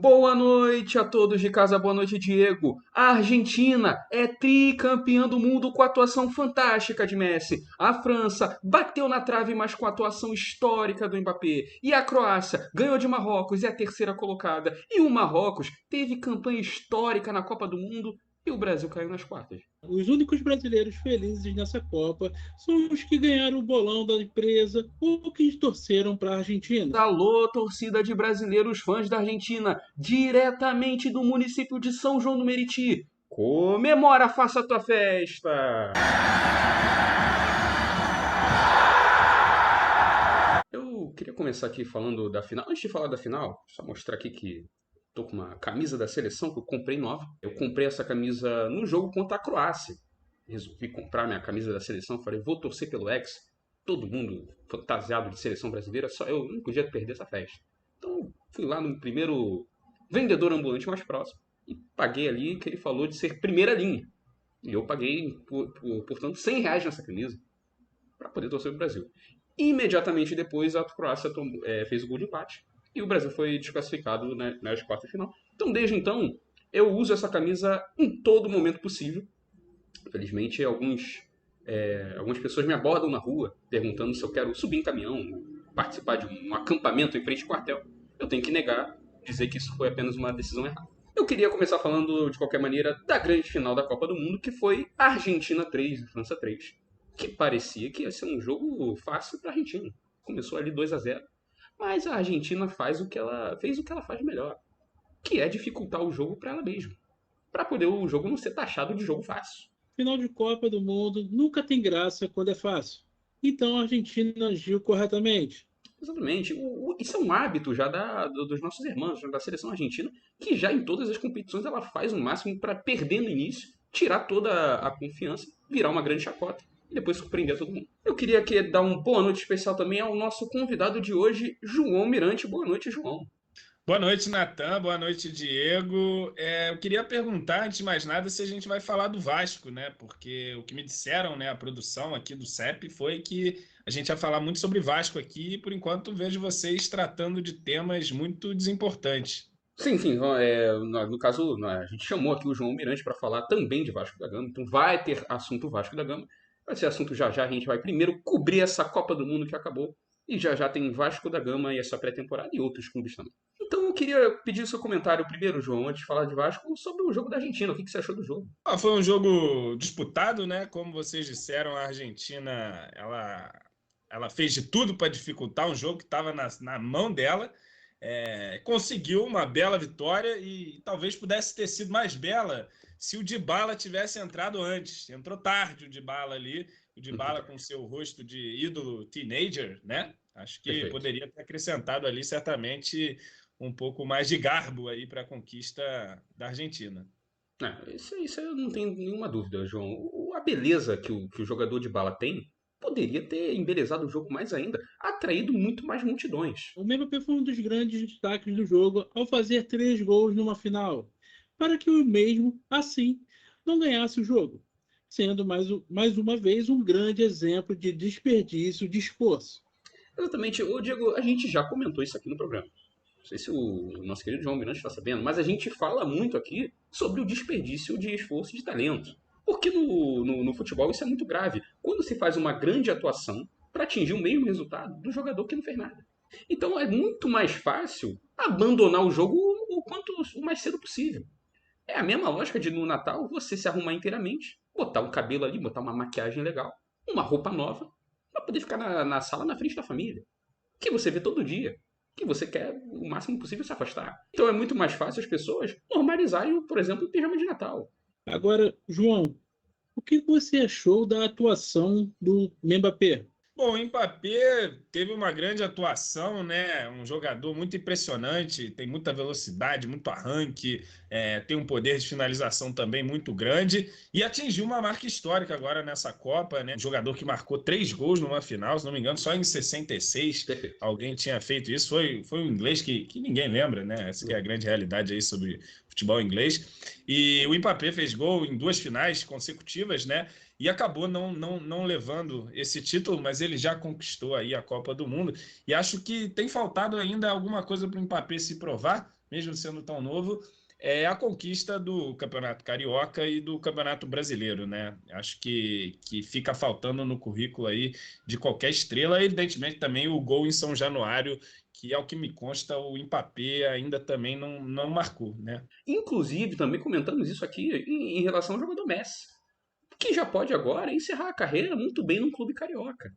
Boa noite a todos de casa, boa noite, Diego. A Argentina é tricampeã do mundo com a atuação fantástica de Messi. A França bateu na trave, mas com a atuação histórica do Mbappé. E a Croácia ganhou de Marrocos, é a terceira colocada. E o Marrocos teve campanha histórica na Copa do Mundo e o Brasil caiu nas quartas. Os únicos brasileiros felizes nessa Copa são os que ganharam o bolão da empresa ou que torceram para a Argentina. Alô, torcida de brasileiros fãs da Argentina, diretamente do município de São João do Meriti. Comemora, faça a tua festa! Eu queria começar aqui falando da final. Antes de falar da final, só mostrar aqui que tô com uma camisa da seleção que eu comprei nova. Eu comprei essa camisa no jogo contra a Croácia. Resolvi comprar minha camisa da seleção. Falei, vou torcer pelo Hexa. Todo mundo fantasiado de seleção brasileira. Só eu não podia perder essa festa. Então fui lá no primeiro vendedor ambulante mais próximo e paguei ali que ele falou de ser primeira linha. E eu paguei, portanto, R$ 100 nessa camisa para poder torcer pro Brasil. Imediatamente depois, a Croácia fez o gol de empate e o Brasil foi desclassificado, né, nas quartas de final. Então, desde então, eu uso essa camisa em todo momento possível. Infelizmente, algumas pessoas me abordam na rua perguntando se eu quero subir em caminhão, participar de um acampamento em frente ao quartel. Eu tenho que negar, dizer que isso foi apenas uma decisão errada. Eu queria começar falando, de qualquer maneira, da grande final da Copa do Mundo, que foi Argentina 3 e França 3. Que parecia que ia ser um jogo fácil para a Argentina. Começou ali 2-0, mas a Argentina fez o que ela faz melhor, que é dificultar o jogo para ela mesma, para poder o jogo não ser taxado de jogo fácil. Final de Copa do Mundo nunca tem graça quando é fácil. Então a Argentina agiu corretamente. Exatamente. Isso é um hábito já dos nossos irmãos, da seleção argentina, que já em todas as competições ela faz o máximo para perder no início, tirar toda a confiança, virar uma grande chacota e depois surpreender todo mundo. Eu queria aqui dar uma boa noite especial também ao nosso convidado de hoje, João Mirante. Boa noite, João. Boa noite, Natan. Boa noite, Diego. Eu queria perguntar, antes de mais nada, se a gente vai falar do Vasco, né? Porque o que me disseram, né, a produção aqui do CEP, foi que a gente ia falar muito sobre Vasco aqui e, por enquanto, vejo vocês tratando de temas muito desimportantes. Sim, sim. No caso, a gente chamou aqui o João Mirante para falar também de Vasco da Gama, então vai ter assunto Vasco da Gama. Vai ser assunto já já. A gente vai primeiro cobrir essa Copa do Mundo que acabou. E já já tem Vasco da Gama e essa pré-temporada e outros clubes também. Então eu queria pedir o seu comentário primeiro, João, antes de falar de Vasco, sobre o jogo da Argentina. O que você achou do jogo? Foi um jogo disputado, né? Como vocês disseram, a Argentina ela fez de tudo para dificultar um jogo que estava na mão dela. Conseguiu uma bela vitória e talvez pudesse ter sido mais bela se o Dybala tivesse entrado antes. Entrou tarde o Dybala ali, o Dybala com seu rosto de ídolo teenager, né? Acho que Perfeito. poderia ter acrescentado ali certamente um pouco mais de garbo aí para a conquista da Argentina. Isso eu não tenho nenhuma dúvida, João. A beleza que o jogador de bala tem poderia ter embelezado o jogo mais ainda, atraído muito mais multidões. O Mbappé foi um dos grandes destaques do jogo ao fazer 3 gols numa final, para que o mesmo, assim, não ganhasse o jogo, sendo mais uma vez um grande exemplo de desperdício de esforço. Exatamente. Ô, Diego, a gente já comentou isso aqui no programa. Não sei se o nosso querido João Miranda está sabendo, mas a gente fala muito aqui sobre o desperdício de esforço e de talento. Porque no futebol isso é muito grave. Quando se faz uma grande atuação para atingir o mesmo resultado do jogador que não fez nada. Então é muito mais fácil abandonar o jogo o mais cedo possível. É a mesma lógica de no Natal você se arrumar inteiramente, botar um cabelo ali, botar uma maquiagem legal, uma roupa nova, para poder ficar na sala na frente da família. Que você vê todo dia. Que você quer o máximo possível se afastar. Então é muito mais fácil as pessoas normalizarem, por exemplo, o pijama de Natal. Agora, João, o que você achou da atuação do Mbappé? Bom, o Mbappé teve uma grande atuação, né? Um jogador muito impressionante, tem muita velocidade, muito arranque, tem um poder de finalização também muito grande e atingiu uma marca histórica agora nessa Copa, né? Um jogador que marcou 3 gols numa final, se não me engano, só em 66 Perfeito. alguém tinha feito isso. Foi um inglês que ninguém lembra, né? Essa que é a grande realidade aí sobre futebol inglês. E o Mbappé fez gol em 2 finais consecutivas, né? E acabou não levando esse título, mas ele já conquistou aí a Copa do Mundo. E acho que tem faltado ainda alguma coisa para o Mbappé se provar, mesmo sendo tão novo, é a conquista do Campeonato Carioca e do Campeonato Brasileiro, né? Acho que fica faltando no currículo aí de qualquer estrela, evidentemente também o gol em São Januário, que ao que me consta o Mbappé ainda também não marcou, né? Inclusive, também comentamos isso aqui em relação ao jogador Messi, que já pode agora encerrar a carreira muito bem num clube carioca.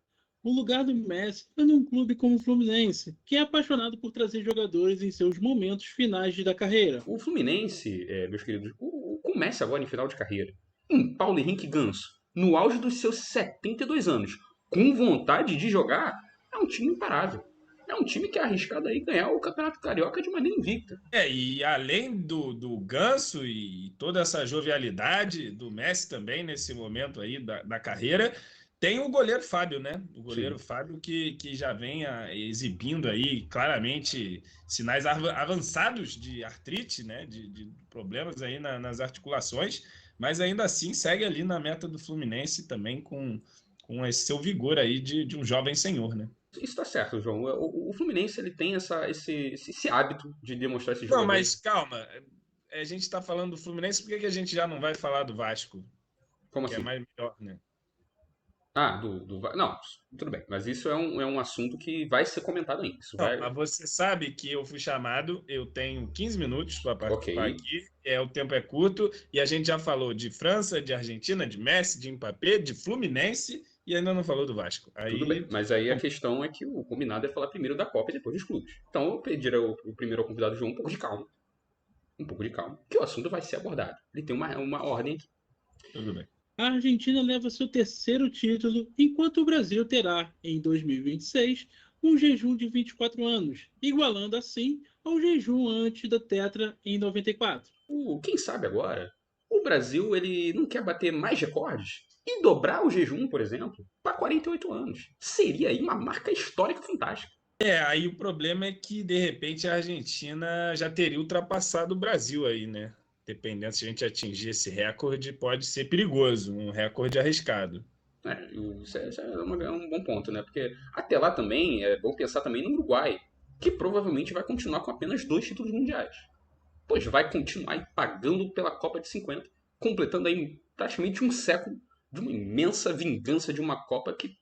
O lugar do Messi é num clube como o Fluminense, que é apaixonado por trazer jogadores em seus momentos finais da carreira. O Fluminense, meus queridos, com o Messi agora em final de carreira, em Paulo Henrique Ganso, no auge dos seus 72 anos, com vontade de jogar, é um time imparável. É um time que é arriscado aí ganhar o Campeonato Carioca de maneira invicta. E além do Ganso e toda essa jovialidade do Messi também nesse momento aí da carreira, tem o goleiro Fábio, né? O goleiro Sim. Fábio que já vem exibindo aí claramente sinais avançados de artrite, né? De problemas aí nas articulações, mas ainda assim segue ali na meta do Fluminense também com esse seu vigor aí de um jovem senhor, né? Isso está certo, João. O Fluminense ele tem esse hábito de demonstrar esses Não, jogadores. mas calma. A gente está falando do Fluminense, por que a gente já não vai falar do Vasco? Como Que é assim? mais melhor, né? Ah, não, tudo bem. Mas isso é um assunto que vai ser comentado ainda. Isso Não, vai. mas você sabe que eu fui chamado, eu tenho 15 minutos para Ok. participar aqui, o tempo é curto, e a gente já falou de França, de Argentina, de Messi, de Mbappé, de Fluminense, e ainda não falou do Vasco. Tudo bem. Aí, Mas aí a questão é que o combinado é falar primeiro da Copa e depois dos clubes. Então eu pediria o primeiro ao convidado João um pouco de calma. Um pouco de calma. Que o assunto vai ser abordado. Ele tem uma ordem aqui. tudo bem. A Argentina leva seu terceiro título, enquanto o Brasil terá, em 2026, um jejum de 24 anos, igualando assim ao jejum antes da Tetra em 94. Quem sabe agora, o Brasil ele não quer bater mais recordes e dobrar o jejum, por exemplo, para 48 anos. Seria aí uma marca histórica fantástica. Aí o problema é que, de repente, a Argentina já teria ultrapassado o Brasil aí, né? Dependendo se a gente atingir esse recorde, pode ser perigoso, um recorde arriscado. Isso é um bom ponto, né? Porque até lá também é bom pensar também no Uruguai, que provavelmente vai continuar com apenas 2 títulos mundiais. Pois vai continuar aí pagando pela Copa de 50, completando aí praticamente um século de uma imensa vingança de uma Copa que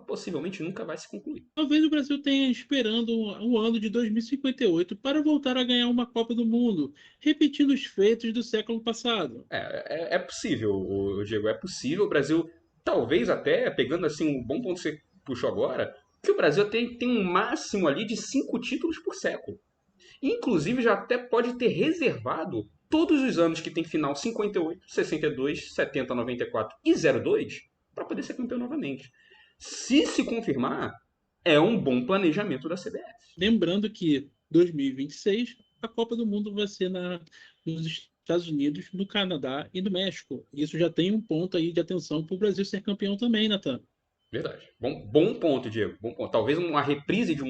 possivelmente nunca vai se concluir. Talvez o Brasil tenha esperando o ano de 2058 para voltar a ganhar uma Copa do Mundo, repetindo os feitos do século passado. É possível, Diego, é possível. O Brasil, talvez até, pegando assim um bom ponto que você puxou agora, que o Brasil tem um máximo ali de 5 títulos por século. Inclusive já até pode ter reservado todos os anos que tem final 58, 62, 70, 94 e 02 para poder ser campeão novamente. Se confirmar, é um bom planejamento da CBF. Lembrando que 2026 a Copa do Mundo vai ser nos Estados Unidos, no Canadá e no México. Isso já tem um ponto aí de atenção para o Brasil ser campeão também, Natan. Verdade. Bom ponto, Diego. Bom ponto. Talvez uma reprise de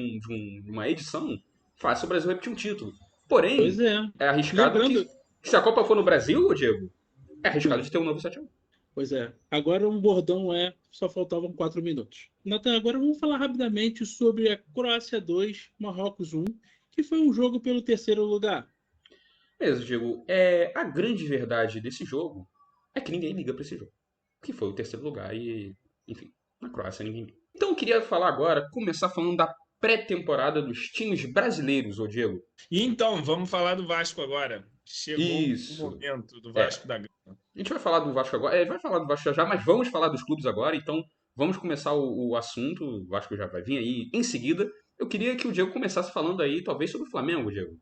uma edição faça o Brasil repetir um título. Porém, Pois é. é arriscado que, Lembrando, se a Copa for no Brasil, Diego, é arriscado de ter um novo 7-1. pois é. Agora o bordão só faltavam 4 minutos. Natan, agora vamos falar rapidamente sobre a Croácia 2, Marrocos 1, que foi um jogo pelo terceiro lugar. Mesmo, Diego, a grande verdade desse jogo é que ninguém liga para esse jogo. Que foi o terceiro lugar e, enfim, na Croácia ninguém liga. Então eu queria falar agora, começar falando da pré-temporada dos times brasileiros, ô Diego. E então, vamos falar do Vasco agora. Chegou o Isso. momento do É. Vasco da Gama. A gente vai falar do Vasco agora. Vai falar do Vasco já, mas vamos falar dos clubes agora. Então, vamos começar o assunto. O Vasco já vai vir aí em seguida. Eu queria que o Diego começasse falando aí, talvez, sobre o Flamengo, Diego.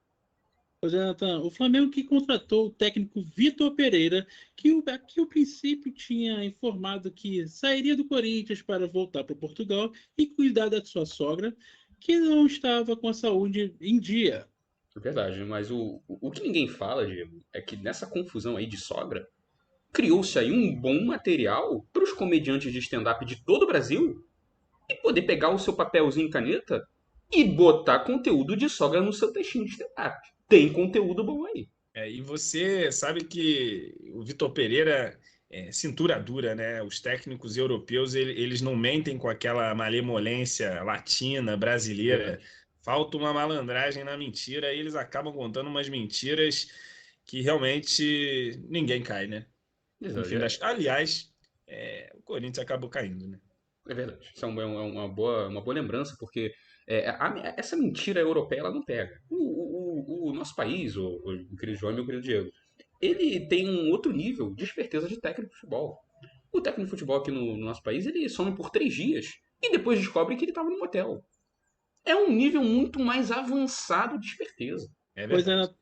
Pois é, Natan, o Flamengo que contratou o técnico Vitor Pereira, que o princípio tinha informado que sairia do Corinthians para voltar para Portugal e cuidar da sua sogra, que não estava com a saúde em dia. É verdade, mas o que ninguém fala, Diego, é que nessa confusão aí de sogra, criou-se aí um bom material para os comediantes de stand-up de todo o Brasil e poder pegar o seu papelzinho e caneta e botar conteúdo de sogra no seu textinho de stand-up. Tem conteúdo bom aí. E você sabe que o Vitor Pereira é cintura dura, né? Os técnicos europeus, eles não mentem com aquela malemolência latina, brasileira, Verdade. falta uma malandragem na mentira e eles acabam contando umas mentiras que realmente ninguém cai, né? No fim das... Aliás, o Corinthians acabou caindo, né? É verdade. Isso é uma boa lembrança, porque essa mentira europeia ela não pega. O nosso país, o querido João e meu querido Diego, ele tem um outro nível de esperteza de técnico de futebol. O técnico de futebol aqui no nosso país, ele some por 3 dias e depois descobre que ele estava no motel. É um nível muito mais avançado de esperteza. É Pois verdade. é,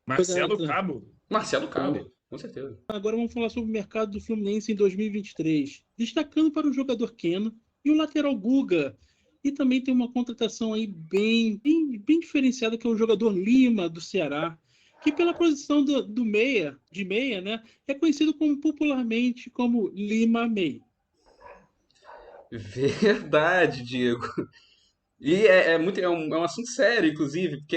Marcelo Cabo. Marcelo Cabo, com certeza. agora vamos falar sobre o mercado do Fluminense em 2023. Destacando para o jogador Keno e o lateral Guga. E também tem uma contratação aí bem diferenciada, que é o jogador Lima, do Ceará, que pela posição do meia, né, é conhecido popularmente como Lima May. Verdade, Diego. E é um assunto sério, inclusive, porque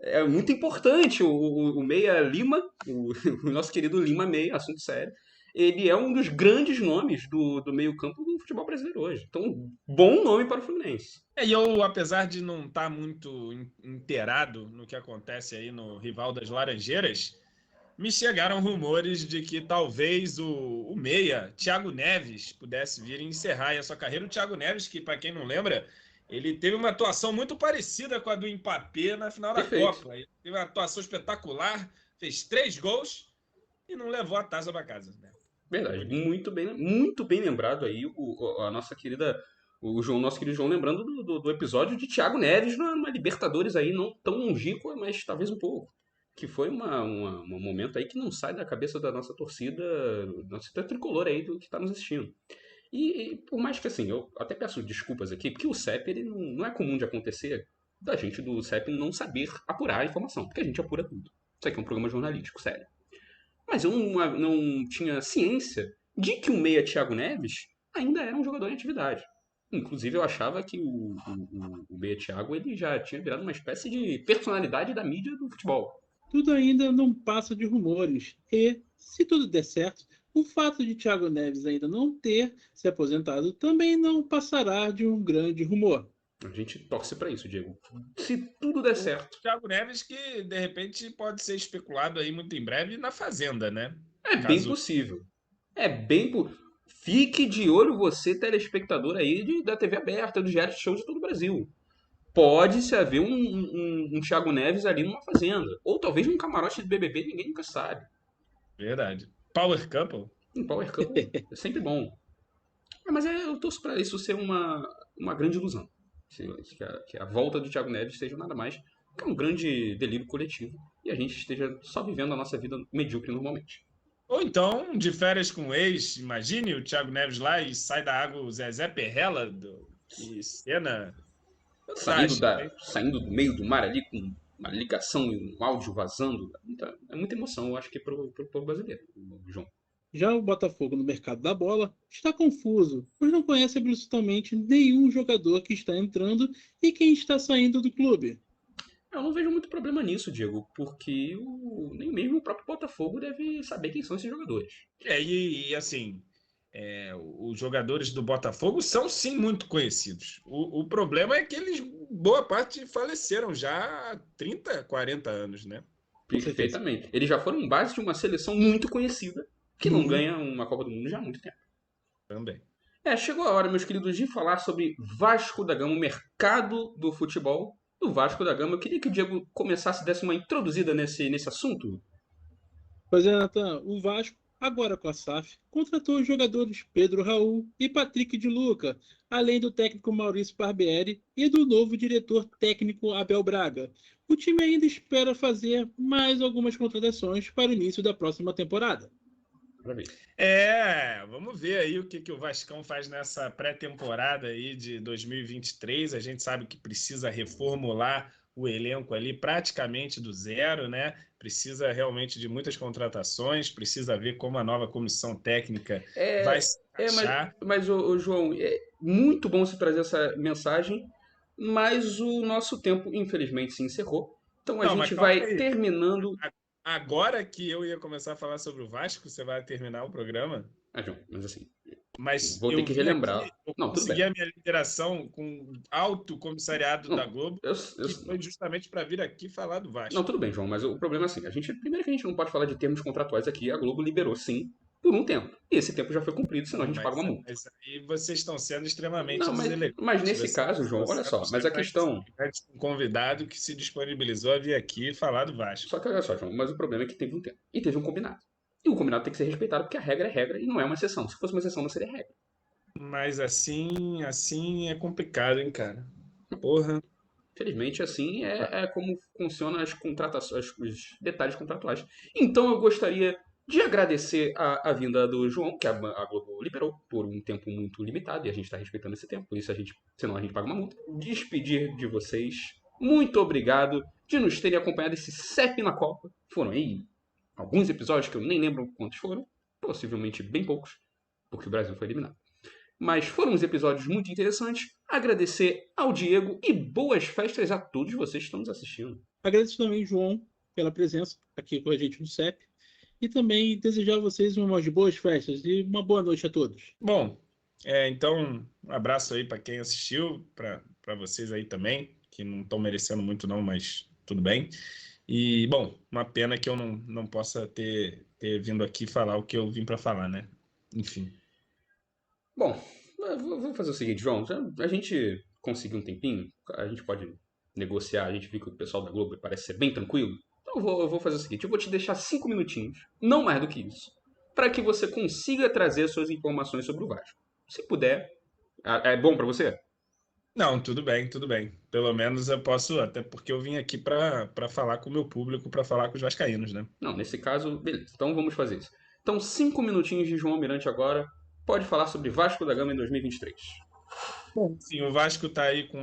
é muito importante o Meia Lima, o nosso querido Lima Meia, assunto sério. Ele é um dos grandes nomes do meio-campo do futebol brasileiro hoje. Então, bom nome para o Fluminense. E eu, apesar de não estar muito inteirado no que acontece aí no rival das Laranjeiras, me chegaram rumores de que talvez o meia, Thiago Neves, pudesse vir e encerrar aí a sua carreira. O Thiago Neves, que para quem não lembra, ele teve uma atuação muito parecida com a do Mbappé na final da Copa. Ele teve uma atuação espetacular, fez 3 gols e não levou a taça para casa, né? Verdade, muito bem lembrado aí a nossa querida, nosso querido João, lembrando do episódio de Thiago Neves numa Libertadores aí, não tão longínqua, mas talvez um pouco. Que foi um momento aí que não sai da cabeça da nossa torcida tricolor aí do que está nos assistindo. E por mais que assim, eu até peço desculpas aqui, porque o CEP ele não é comum de acontecer da gente do CEP não saber apurar a informação, porque a gente apura tudo. Isso aqui é um programa jornalístico, sério. Mas eu não tinha ciência de que o meia Thiago Neves ainda era um jogador em atividade. Inclusive, eu achava que o meia Thiago ele já tinha virado uma espécie de personalidade da mídia do futebol. Tudo ainda não passa de rumores. E, se tudo der certo, o fato de Thiago Neves ainda não ter se aposentado também não passará de um grande rumor. A gente torce para isso, Diego. Se tudo der certo. Thiago Neves que, de repente, pode ser especulado aí muito em breve na Fazenda, né? Bem possível. Fique de olho você, telespectador aí da TV aberta, do reality show de todo o Brasil. Pode-se haver um Thiago Neves ali numa fazenda. Ou talvez num camarote de BBB, ninguém nunca sabe. Verdade. Power Couple? Power Couple é sempre bom. Mas eu torço para isso ser uma grande ilusão. Que a volta do Thiago Neves seja nada mais que um grande delírio coletivo. E a gente esteja só vivendo a nossa vida medíocre normalmente. Ou então, de férias com o ex, imagine o Thiago Neves lá e sai da água o Zezé Perrella. Que cena... Saindo do meio do mar ali com uma ligação e um áudio vazando. É muita emoção, eu acho que pro povo brasileiro, João. Já o Botafogo no mercado da bola está confuso, pois não conhece absolutamente nenhum jogador que está entrando e quem está saindo do clube. Eu não vejo muito problema nisso, Diego, porque nem mesmo o próprio Botafogo deve saber quem são esses jogadores. Assim, os jogadores do Botafogo são sim muito conhecidos. O problema é que eles, boa parte, faleceram já há 30, 40 anos, né? Perfeitamente. Eles já foram base de uma seleção muito conhecida, que não ganha uma Copa do Mundo já há muito tempo. Também. Chegou a hora, meus queridos, de falar sobre Vasco da Gama, o mercado do futebol do Vasco da Gama. Eu queria que o Diego começasse, desse uma introduzida nesse assunto. Pois é, Nathan, o Vasco, agora com a SAF, contratou os jogadores Pedro Raul e Patrick de Luca, além do técnico Maurício Barbieri e do novo diretor técnico Abel Braga. O time ainda espera fazer mais algumas contratações para o início da próxima temporada. Vamos ver aí o que o Vascão faz nessa pré-temporada aí de 2023. A gente sabe que precisa reformular o elenco ali praticamente do zero, né? Precisa realmente de muitas contratações, precisa ver como a nova comissão técnica vai se encaixar. Mas João, é muito bom você trazer essa mensagem, mas o nosso tempo, infelizmente, se encerrou. Então a gente vai terminando... Agora que eu ia começar a falar sobre o Vasco, você vai terminar o programa? João, mas assim, Mas Vou ter que relembrar. eu Não, tudo consegui bem. a minha liberação com o Alto Comissariado da Não, Globo, que foi justamente para vir aqui falar do Vasco. não, tudo bem, João, mas o problema é assim, primeiro que a gente não pode falar de termos contratuais aqui, a Globo liberou sim por um tempo. E esse tempo já foi cumprido, senão a gente paga uma multa. Mas aí vocês estão sendo extremamente Não, deselegantes. mas nesse Vocês caso, João, estão olha sendo só, mas a extremamente questão. deselegantes com um convidado que se disponibilizou a vir aqui falar do Vasco. Só que olha só, João, mas o problema é que teve um tempo. E teve um combinado. E o combinado tem que ser respeitado porque a regra é regra e não é uma exceção. Se fosse uma exceção, não seria regra. Mas assim é complicado, hein, cara? Porra. Felizmente, assim é como funcionam as contratações, os detalhes contratuais. Então eu gostaria de agradecer a vinda do João, que a Globo liberou por um tempo muito limitado, e a gente está respeitando esse tempo, por isso senão a gente paga uma multa. Despedir de vocês. Muito obrigado de nos terem acompanhado esse CEP na Copa. Foram aí alguns episódios que eu nem lembro quantos foram, possivelmente bem poucos, porque o Brasil foi eliminado. Mas foram uns episódios muito interessantes. Agradecer ao Diego e boas festas a todos vocês que estão nos assistindo. Agradeço também, João, pela presença aqui com a gente no CEP. E também desejar a vocês umas boas festas e uma boa noite a todos. Bom, então um abraço aí para quem assistiu, para vocês aí também, que não estão merecendo muito não, mas tudo bem. E, bom, uma pena que eu não possa ter vindo aqui falar o que eu vim para falar, né? Enfim. Bom, vou fazer o seguinte, João. A gente conseguiu um tempinho, a gente pode negociar, a gente viu que o pessoal da Globo parece ser bem tranquilo. Então eu vou fazer o seguinte, eu vou te deixar 5 minutinhos, não mais do que isso, para que você consiga trazer suas informações sobre o Vasco. Se puder, é bom para você? Não, tudo bem, tudo bem. Pelo menos eu posso, até porque eu vim aqui para falar com o meu público, para falar com os vascaínos, né? Não, nesse caso, beleza. Então vamos fazer isso. Então 5 minutinhos de João Almirante agora. Pode falar sobre Vasco da Gama em 2023. Bom, sim, o Vasco está aí com